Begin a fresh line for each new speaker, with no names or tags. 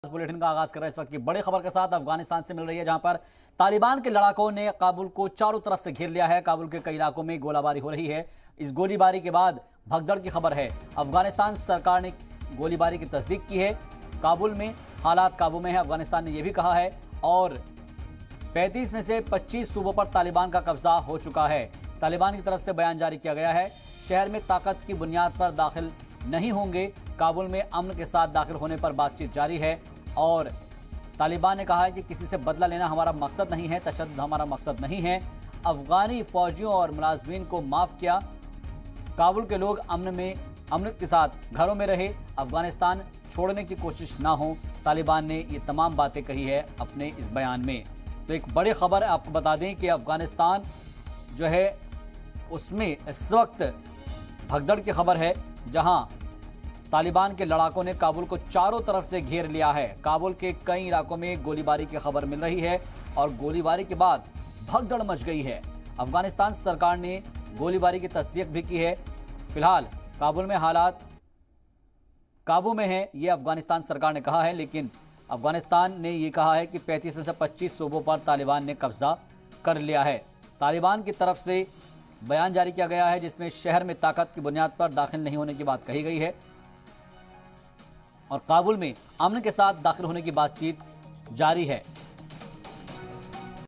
Bulletin का आगाज कर रहे हैं इस वक्त की बड़ी खबर के साथ अफगानिस्तान से मिल रही है, जहां पर तालिबान के लड़ाकों ने काबुल को चारों तरफ से घेर लिया है। काबुल के कई इलाकों में गोलाबारी हो रही है। इस गोलीबारी के बाद भगदड़ की खबर है। अफगानिस्तान सरकार ने गोलीबारी की तस्दीक की है। काबुल में हालात काबू में है, अफगानिस्तान ने यह भी कहा है। और 35 में से 25 सूबों पर तालिबान का कब्जा हो चुका है। तालिबान की तरफ से बयान जारी किया गया है, शहर में ताकत की बुनियाद पर दाखिल नहीं होंगे। काबुल में अमन के साथ दाखिल होने पर बातचीत जारी है। और तालिबान ने कहा है कि किसी से बदला लेना हमारा मकसद नहीं है, तशद्दुद हमारा मकसद नहीं है। अफगानी फौजियों और मुलाजमीन को माफ किया। काबुल के लोग अमन के साथ घरों में रहे, अफगानिस्तान छोड़ने की कोशिश ना हो। तालिबान ने ये तमाम बातें कही है अपने इस बयान में। तो एक बड़ी खबर आपको बता दें कि अफगानिस्तान जो है उसमें इस वक्त भगदड़ की खबर है, जहां तालिबान के लड़ाकों ने काबुल को चारों तरफ से घेर लिया है। काबुल के कई इलाकों में गोलीबारी की खबर मिल रही है और गोलीबारी के बाद भगदड़ मच गई है। अफगानिस्तान सरकार ने गोलीबारी की तस्दीक भी की है। फिलहाल काबुल में हालात काबू में है, ये अफगानिस्तान सरकार ने कहा है। लेकिन अफगानिस्तान ने ये कहा है कि 35 में से 25 सूबों पर तालिबान ने कब्जा कर लिया है। तालिबान की तरफ से बयान जारी किया गया है, जिसमें शहर में ताकत की बुनियाद पर दाखिल नहीं होने की बात कही गई है और काबुल में अमन के साथ दाखिल होने की बातचीत जारी है।